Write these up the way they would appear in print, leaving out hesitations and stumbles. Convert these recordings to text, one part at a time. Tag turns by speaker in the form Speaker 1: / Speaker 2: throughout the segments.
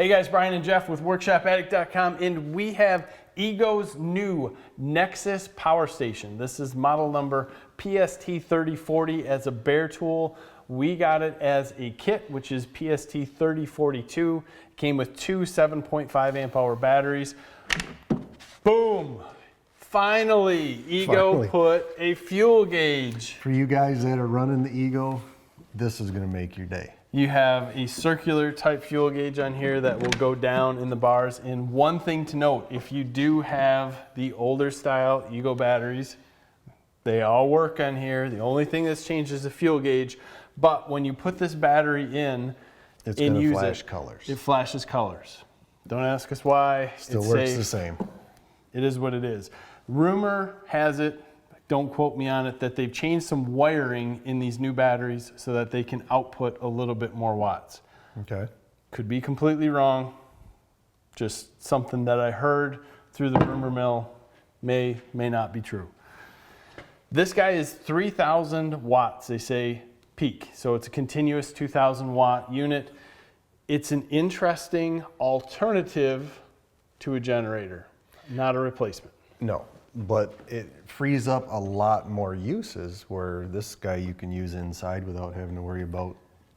Speaker 1: Hey guys, Brian and Jeff with WorkshopAddict.com, and we have Ego's new Nexus Power Station. This is model number PST3040 as a bare tool. We got it as a kit, which is PST3042. Came with two 7.5 amp hour batteries. Boom! Finally, Ego put a fuel gauge.
Speaker 2: For you guys that are running the Ego, this is going to make your day.
Speaker 1: You have a circular type fuel gauge on here that will go down in the bars. And one thing to note, if you do have the older style Ego batteries, they all work on here. The only thing that's changed is the fuel gauge. But when you put this battery in,
Speaker 2: it's going to flash colors.
Speaker 1: It flashes colors. Don't ask us why.
Speaker 2: Still works the same.
Speaker 1: It is what it is. Rumor has it, don't quote me on it, that they've changed some wiring in these new batteries so that they can output a little bit more watts.
Speaker 2: Okay.
Speaker 1: Could be completely wrong. Just something that I heard through the rumor mill. May not be true. This guy is 3,000 watts, they say, peak. So it's a continuous 2,000 watt unit. It's an interesting alternative to a generator, not a replacement.
Speaker 2: No, but it frees up a lot more uses where this guy you can use inside without having to worry about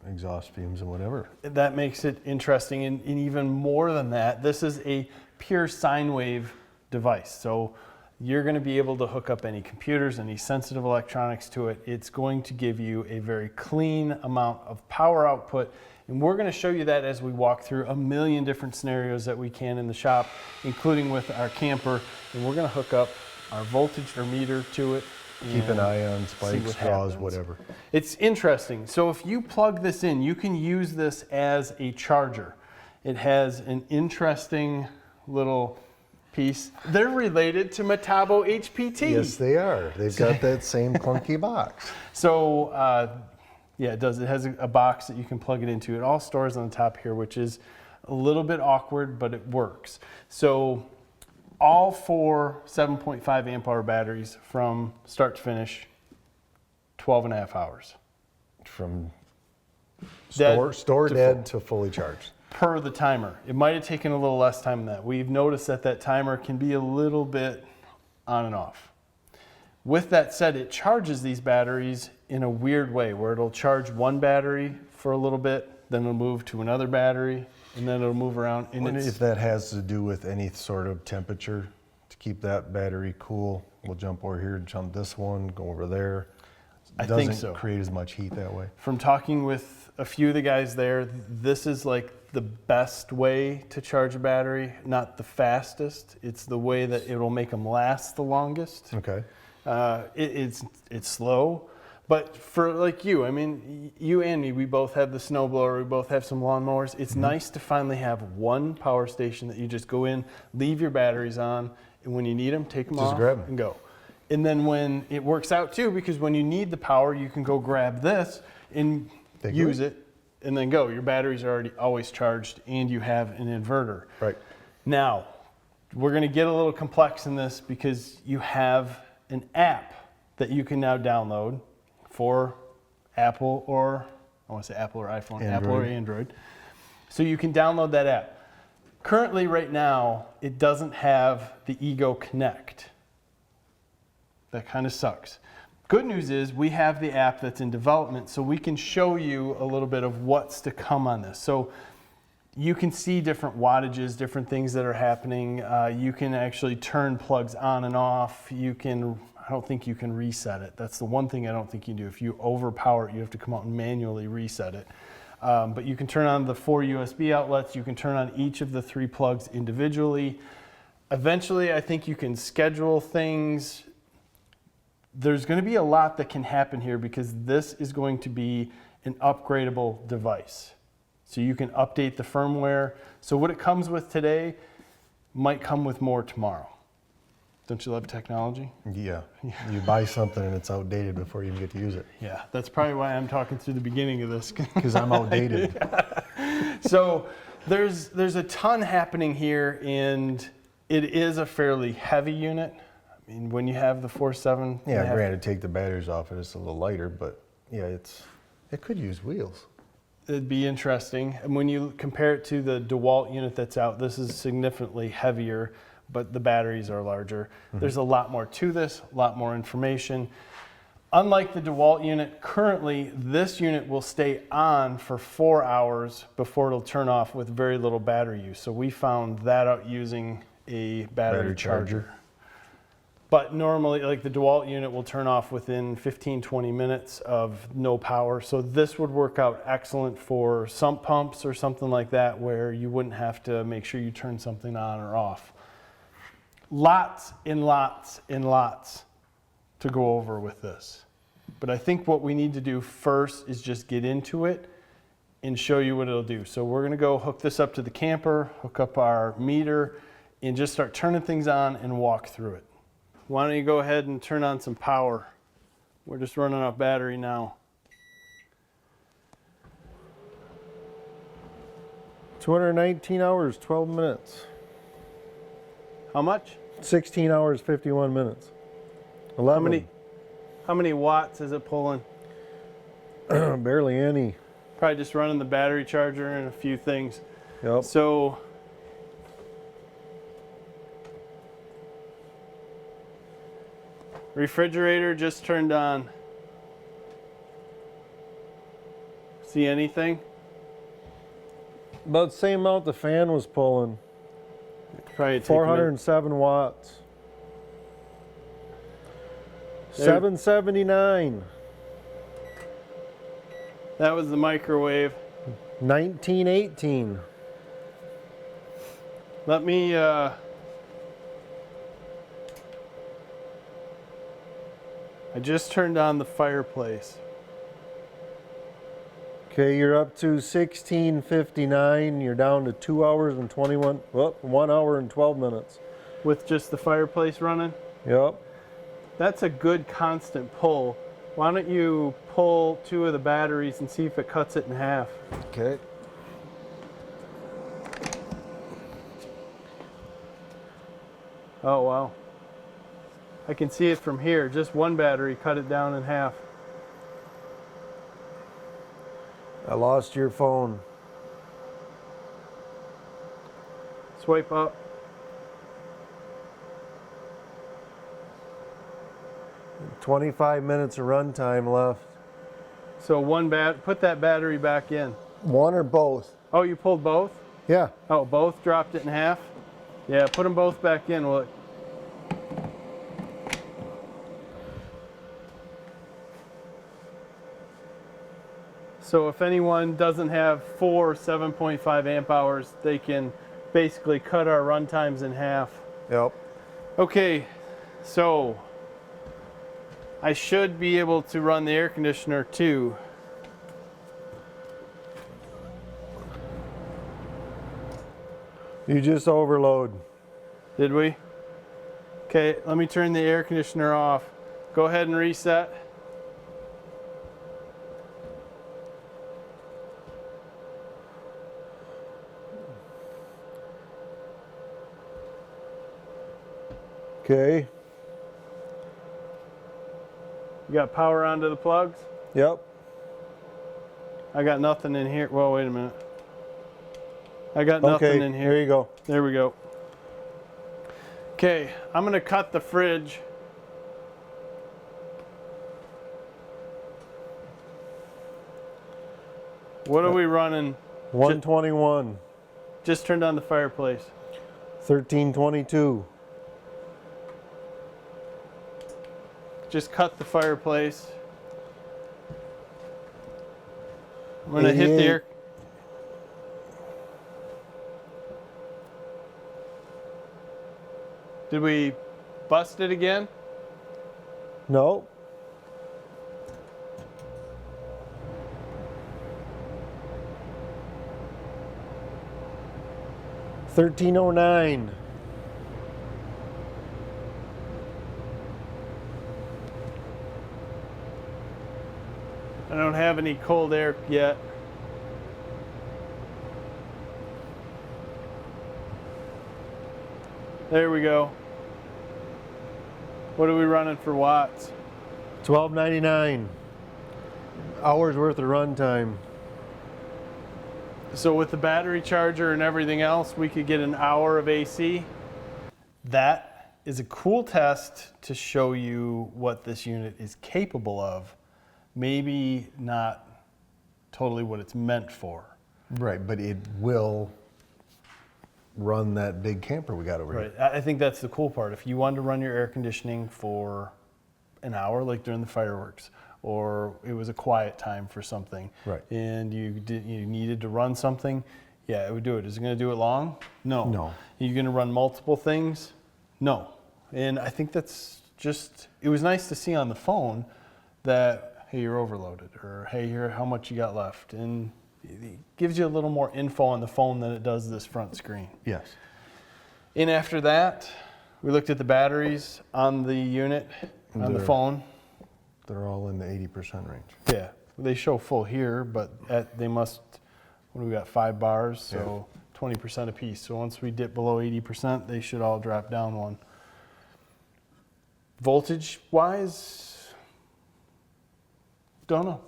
Speaker 2: exhaust fumes and whatever.
Speaker 1: That makes it interesting, and even more than that, this is a pure sine wave device. So you're going to be able to hook up any computers, any sensitive electronics to it. It's going to give you a very clean amount of power output. And we're going to show you that as we walk through a million different scenarios that we can in the shop, including with our camper. And we're going to hook up our voltage or meter to it.
Speaker 2: Keep an eye on spikes, draws, whatever.
Speaker 1: It's interesting. So if you plug this in, you can use this as a charger. It has an interesting little piece. They're related to Metabo HPT.
Speaker 2: Yes, they are. They've got that same clunky box.
Speaker 1: So, yeah, it does. It has a box that you can plug it into. It all stores on the top here, which is a little bit awkward, but it works. So all four 7.5 amp hour batteries from start to finish, 12.5 hours.
Speaker 2: From store dead to fully charged.
Speaker 1: Per the timer. It might have taken a little less time than that. We've noticed that that timer can be a little bit on and off. With that said, it charges these batteries in a weird way where it'll charge one battery for a little bit, then it'll move to another battery, and then it'll move around. And
Speaker 2: if that has to do with any sort of temperature to keep that battery cool, we'll jump over here, jump this one, go over there.
Speaker 1: I think so.
Speaker 2: Doesn't create as much heat that way.
Speaker 1: From talking with a few of the guys there, this is like the best way to charge a battery, not the fastest. It's the way that it will make them last the longest.
Speaker 2: Okay.
Speaker 1: It's slow, but for like you, I mean, you and me, we both have the snowblower, we both have some lawnmowers. It's nice to finally have one power station that you just go in, leave your batteries on, and when you need them, take them off and go. And then when it works out too, because when you need the power, you can go grab this and use it and then go. Your batteries are already always charged and you have an inverter.
Speaker 2: Right. Now,
Speaker 1: we're going to get a little complex in this because you have an app that you can now download for Apple or, I want to say Apple or iPhone, Apple or Android. So you can download that app. Currently, right now, it doesn't have the Ego Connect. That kind of sucks. Good news is we have the app that's in development, so we can show you a little bit of what's to come on this. So you can see different wattages, different things that are happening. You can actually turn plugs on and off. You can, I don't think you can reset it. That's the one thing I don't think you can do. If you overpower it, you have to come out and manually reset it. But you can turn on the 4 USB outlets. You can turn on each of the 3 plugs individually. Eventually, I think you can schedule things. There's going to be a lot that can happen here because this is going to be an upgradable device. So you can update the firmware. So what it comes with today might come with more tomorrow. Don't you love technology?
Speaker 2: Yeah. You buy something and it's outdated before you even get to use it.
Speaker 1: Yeah, that's probably why I'm talking through the beginning of this.
Speaker 2: Because I'm outdated.
Speaker 1: So there's a ton happening here, and it is a fairly heavy unit. I mean, when you have the 4.7.
Speaker 2: Yeah, granted, take the batteries off and it's a little lighter, but yeah, it could use wheels.
Speaker 1: it'd be interesting. And when you compare it to the DeWalt unit that's out, this is significantly heavier, but the batteries are larger. There's a lot more to this, a lot more information. Unlike the DeWalt unit, currently this unit will stay on for 4 hours before it'll turn off with very little battery use. So we found that out using a battery charger. But normally, like the DeWalt unit will turn off within 15-20 minutes of no power. So this would work out excellent for sump pumps or something like that, where you wouldn't have to make sure you turn something on or off. Lots and lots and lots to go over with this. But I think what we need to do first is just get into it and show you what it'll do. So we're gonna go hook this up to the camper, hook up our meter, and just start turning things on and walk through it. Why don't you go ahead and turn on some power? We're just running off battery now.
Speaker 3: 219 hours, 12 minutes.
Speaker 1: How much?
Speaker 3: 16 hours, 51 minutes. 11.
Speaker 1: How many watts is it pulling?
Speaker 3: Barely any.
Speaker 1: Probably just running the battery charger and a few things.
Speaker 3: Yep.
Speaker 1: So refrigerator just turned on. See anything?
Speaker 3: About the same amount the fan was pulling.
Speaker 1: Probably take
Speaker 3: 407 watts. 779.
Speaker 1: That was the microwave.
Speaker 3: 1918.
Speaker 1: Let me I just turned on the fireplace.
Speaker 3: Okay, you're up to 1659. You're down to 2 hours and 21. Well, 1 hour and 12 minutes.
Speaker 1: With just the fireplace running.
Speaker 3: Yep.
Speaker 1: That's a good constant pull. Why don't you pull 2 of the batteries and see if it cuts it in half?
Speaker 3: Okay.
Speaker 1: Oh wow. I can see it from here. Just one battery cut it down in half.
Speaker 3: I lost your phone.
Speaker 1: Swipe up.
Speaker 3: $25 minutes of runtime left.
Speaker 1: So put that battery back in.
Speaker 3: One or both?
Speaker 1: Oh, you pulled both?
Speaker 3: Yeah.
Speaker 1: Oh, both dropped it in half? Yeah, put them both back in. Will it? So if anyone doesn't have 4 7.5 amp hours, they can basically cut our run times in half.
Speaker 3: Yep.
Speaker 1: Okay, so I should be able to run the air conditioner too.
Speaker 3: You just overload.
Speaker 1: Did we? Okay, let me turn the air conditioner off. Go ahead and reset.
Speaker 3: Okay.
Speaker 1: You got power onto the plugs?
Speaker 3: Yep.
Speaker 1: I got nothing in here. Well, wait a minute. I got nothing in here.
Speaker 3: There you go.
Speaker 1: There we go. Okay, I'm gonna cut the fridge. What are we running?
Speaker 3: 121.
Speaker 1: Just turned on the fireplace.
Speaker 3: 1322.
Speaker 1: Just cut the fireplace. I'm gonna hit the
Speaker 3: 88.
Speaker 1: air. Did we bust it again?
Speaker 3: No. $13.09.
Speaker 1: I don't have any cold air yet. There we go. What are we running for watts?
Speaker 3: $12.99. Hours worth of runtime.
Speaker 1: So with the battery charger and everything else, we could get an hour of AC. That is a cool test to show you what this unit is capable of. Maybe not totally what it's meant for.
Speaker 2: Right, but it will run that big camper we got over
Speaker 1: Right.
Speaker 2: here.
Speaker 1: I think that's the cool part. If you wanted to run your air conditioning for an hour, like during the fireworks, or it was a quiet time for something,
Speaker 2: Right.
Speaker 1: and you needed to run something, yeah, it would do it. Is it going to do it long? No.
Speaker 2: No.
Speaker 1: Are you going to run multiple things? No. And I think that's just, it was nice to see on the phone that, hey, you're overloaded, or hey, here, how much you got left. And it gives you a little more info on the phone than it does this front screen.
Speaker 2: Yes.
Speaker 1: And after that, we looked at the batteries on the unit, on the phone.
Speaker 2: They're all in the 80% range.
Speaker 1: Yeah, they show full here, but they must, what do we got, 5 bars, so 20% apiece. So once we dip below 80%, they should all drop down one. Voltage-wise, don't know.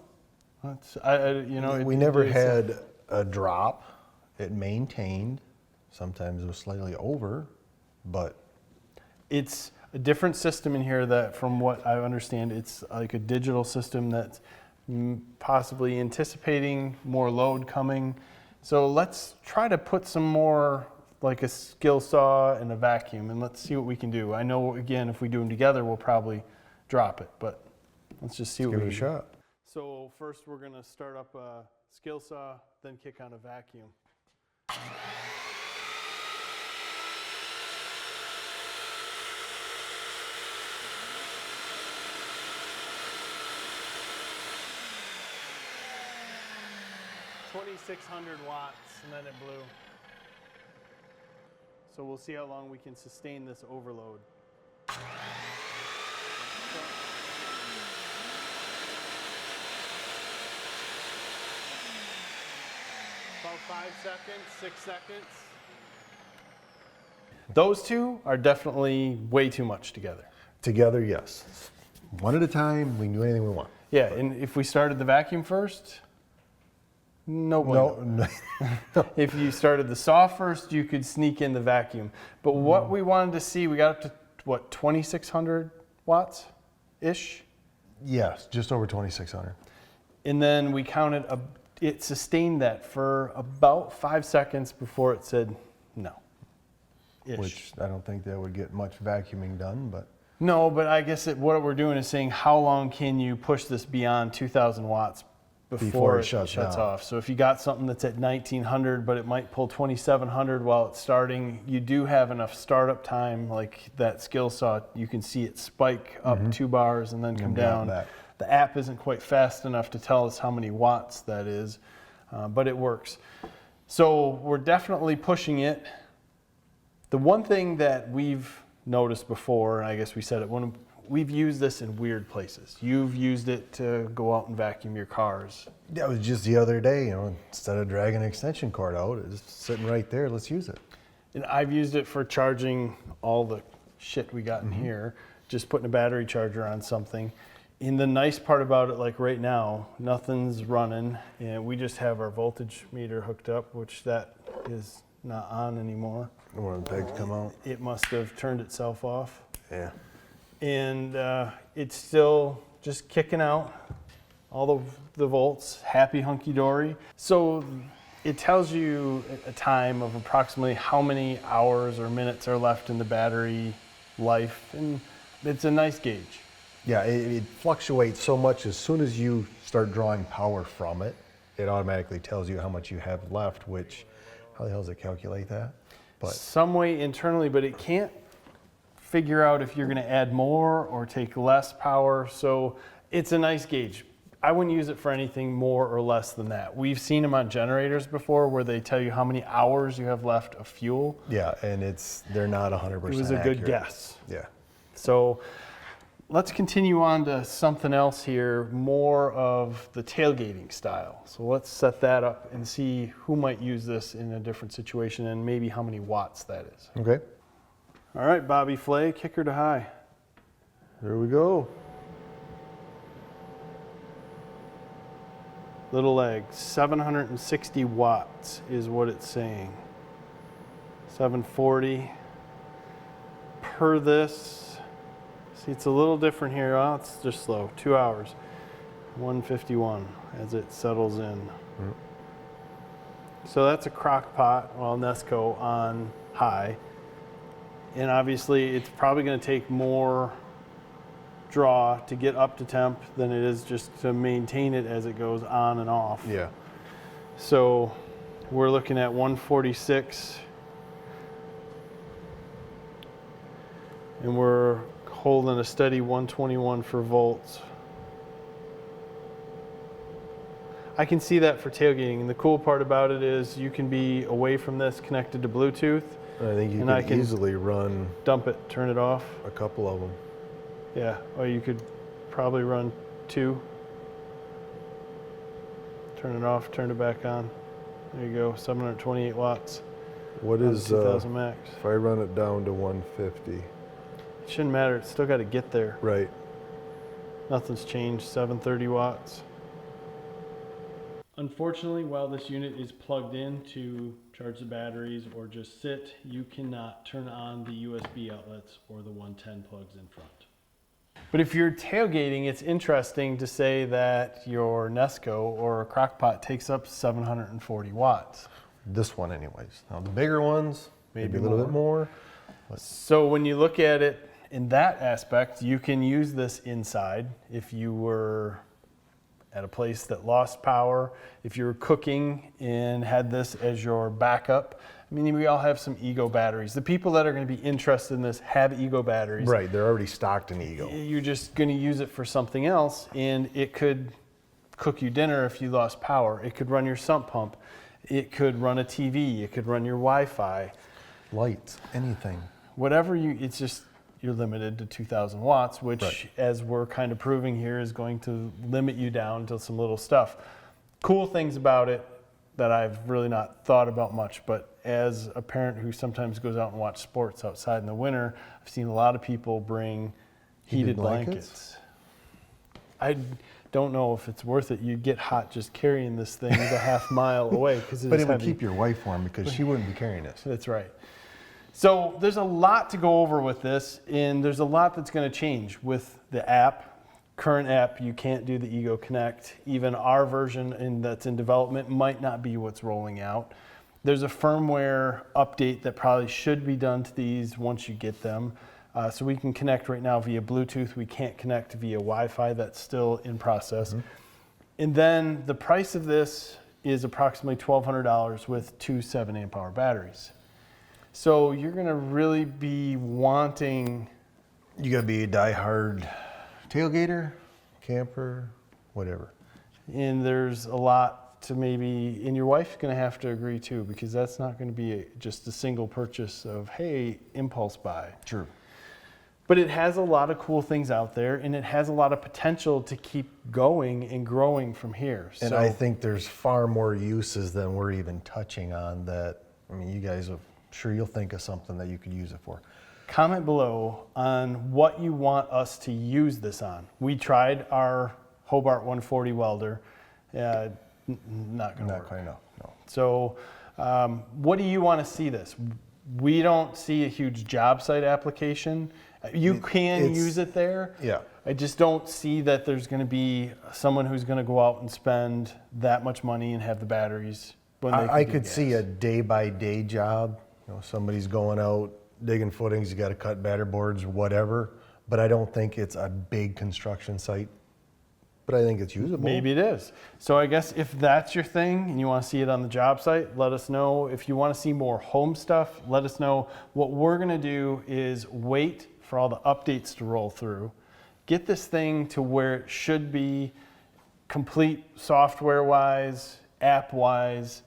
Speaker 2: We never had a drop. It maintained. Sometimes it was slightly over, but
Speaker 1: it's a different system in here that, from what I understand, it's like a digital system that's possibly anticipating more load coming. So let's try to put some more, like a skill saw and a vacuum, and let's see what we can do. I know, again, if we do them together, we'll probably drop it, but let's just see what we
Speaker 2: give it a
Speaker 1: can do.
Speaker 2: shot.
Speaker 1: So first we're gonna start up a skill saw, then kick on a vacuum. .600 watts, and then it blew. So we'll see how long we can sustain this overload. About 5 seconds, 6 seconds. Those two are definitely way too much together.
Speaker 2: Together, yes. One at a time, we can do anything we want.
Speaker 1: Yeah, and if we started the vacuum first, no bueno.
Speaker 2: No.
Speaker 1: If you started the saw first, you could sneak in the vacuum. But what we wanted to see, we got up to, what, 2,600 watts-ish?
Speaker 2: Yes, just over 2,600.
Speaker 1: And then we counted, it sustained that for about 5 seconds before it said no. Ish.
Speaker 2: Which I don't think that would get much vacuuming done, but.
Speaker 1: No, but I guess what we're doing is saying how long can you push this beyond 2,000 watts before it shuts off. So if you got something that's at 1,900, but it might pull 2,700 while it's starting, you do have enough startup time, like that skill saw, you can see it spike up 2 bars and then come down. The app isn't quite fast enough to tell us how many watts that is, but it works. So we're definitely pushing it. The one thing that we've noticed before, and I guess we said it, when we've used this in weird places. You've used it to go out and vacuum your cars.
Speaker 2: That was just the other day, instead of dragging an extension cord out, it's sitting right there, let's use it.
Speaker 1: And I've used it for charging all the shit we got in here, just putting a battery charger on something. And the nice part about it, like right now, nothing's running, and we just have our voltage meter hooked up, which that is not on anymore.
Speaker 2: When the pegs come out.
Speaker 1: It must have turned itself off.
Speaker 2: Yeah.
Speaker 1: And it's still just kicking out all the volts, happy hunky-dory. So it tells you a time of approximately how many hours or minutes are left in the battery life, and it's a nice gauge.
Speaker 2: Yeah, it fluctuates so much. As soon as you start drawing power from it, it automatically tells you how much you have left, which, how the hell does it calculate that? But
Speaker 1: some way internally, but it can't figure out if you're going to add more or take less power. So it's a nice gauge. I wouldn't use it for anything more or less than that. We've seen them on generators before where they tell you how many hours you have left of fuel.
Speaker 2: yeah, and they're not 100% accurate.
Speaker 1: It was a good guess.
Speaker 2: Yeah.
Speaker 1: So let's continue on to something else here, more of the tailgating style. So let's set that up and see who might use this in a different situation and maybe how many watts that is.
Speaker 2: Okay.
Speaker 1: All right, Bobby Flay, kicker to high.
Speaker 2: There we go.
Speaker 1: little leg, 760 watts is what it's saying. 740 per this. See, it's a little different here. Oh, it's just slow. 2 hours. 151 as it settles in. So that's a crock pot, well, Nesco on high. And obviously it's probably going to take more draw to get up to temp than it is just to maintain it as it goes on and off.
Speaker 2: Yeah.
Speaker 1: So we're looking at 146 and we're holding a steady 121 for volts. I can see that for tailgating, and the cool part about it is you can be away from this connected to Bluetooth.
Speaker 2: I think you
Speaker 1: And
Speaker 2: can easily run
Speaker 1: dump it, turn it off.
Speaker 2: a couple of them.
Speaker 1: Yeah, or you could probably run 2. Turn it off, turn it back on. There you go, 728 watts.
Speaker 2: What
Speaker 1: on
Speaker 2: is
Speaker 1: 2000 max.
Speaker 2: if I run it down to 150?
Speaker 1: It shouldn't matter, it's still got to get there.
Speaker 2: Right.
Speaker 1: Nothing's changed, 730 watts. Unfortunately, while this unit is plugged in to charge the batteries or just sit, you cannot turn on the USB outlets or the 110 plugs in front. But if you're tailgating, it's interesting to say that your Nesco or a crockpot takes up 740 watts.
Speaker 2: This one anyways. Now the bigger ones, maybe a
Speaker 1: Maybe
Speaker 2: little bit more.
Speaker 1: So when you look at it in that aspect, you can use this inside if you were at a place that lost power, if you were cooking and had this as your backup. I mean, we all have some Ego batteries. The people that are going to be interested in this have Ego batteries.
Speaker 2: Right, they're already stocked in Ego.
Speaker 1: You're just going to use it for something else, and it could cook you dinner if you lost power. It could run your sump pump. It could run a TV. It could run your Wi-Fi.
Speaker 2: Lights, anything.
Speaker 1: Whatever it's just, you're limited to 2,000 watts, which,
Speaker 2: Right.
Speaker 1: as we're kind of proving here, is going to limit you down to some little stuff. Cool things about it that I've really not thought about much, but as a parent who sometimes goes out and watch sports outside in the winter, I've seen a lot of people bring heated blankets. I don't know if it's worth it. You'd get hot just carrying this thing the half mile away because
Speaker 2: But it would keep your wife warm because she wouldn't be carrying this.
Speaker 1: That's right. So there's a lot to go over with this, and there's a lot that's going to change with the app. Current app, you can't do the Ego Connect. Even our version that's in development might not be what's rolling out. There's a firmware update that probably should be done to these once you get them. So we can connect right now via Bluetooth. We can't connect via Wi-Fi. That's still in process. Mm-hmm. And then the price of this is approximately $1,200 with 2 7 amp hour batteries. So you're going to really be wanting...
Speaker 2: You got to be a diehard tailgater, camper, whatever.
Speaker 1: And there's a lot to maybe... And your wife's going to have to agree too, because that's not going to be just a single purchase of, hey, impulse buy.
Speaker 2: True.
Speaker 1: But it has a lot of cool things out there, and it has a lot of potential to keep going and growing from here.
Speaker 2: And I think there's far more uses than we're even touching on that. I mean, you guys have... Sure, you'll think of something that you could use it for.
Speaker 1: Comment below on what you want us to use this on. We tried our Hobart 140 welder. Not going to work.
Speaker 2: Not quite enough, no.
Speaker 1: So what do you want to see this? We don't see a huge job site application. You can use it there.
Speaker 2: Yeah.
Speaker 1: I just don't see that there's going to be someone who's going to go out and spend that much money and have the batteries. When they
Speaker 2: I could see a day-by-day job. You know, somebody's going out, digging footings, you got to cut batter boards or whatever, but I don't think it's a big construction site, but I think it's usable.
Speaker 1: Maybe it is. So I guess if that's your thing and you want to see it on the job site, let us know. If you want to see more home stuff, let us know. What we're going to do is wait for all the updates to roll through, get this thing to where it should be, complete software-wise, app-wise,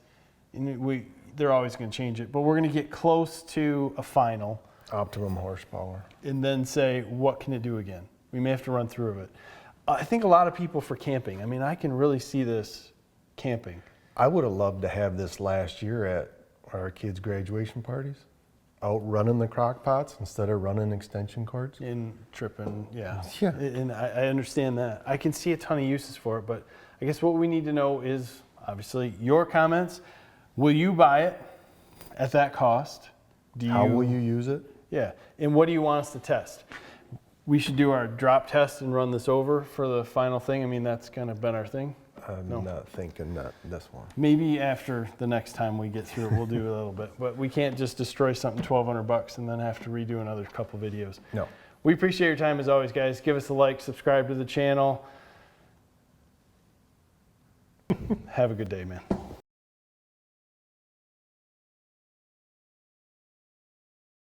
Speaker 1: and they're always going to change it, but we're going to get close to a final.
Speaker 2: Optimum horsepower.
Speaker 1: And then say, what can it do again? We may have to run through it. I think a lot of people for camping. I mean, I can really see this camping.
Speaker 2: I would have loved to have this last year at our kids' graduation parties. out running the crock pots instead of running extension cords.
Speaker 1: In tripping, yeah.
Speaker 2: Yeah.
Speaker 1: And I understand that. I can see a ton of uses for it, but I guess what we need to know is obviously your comments. Will you buy it at that cost?
Speaker 2: How will you use it?
Speaker 1: Yeah. And what do you want us to test? We should do our drop test and run this over for the final thing. I mean, that's kind of been our thing.
Speaker 2: I'm not thinking that this one.
Speaker 1: Maybe after the next time we get through it, we'll do a little bit. But we can't just destroy something $1,200 and then have to redo another couple videos.
Speaker 2: No.
Speaker 1: We appreciate your time as always, guys. Give us a like, subscribe to the channel. Have a good day, man.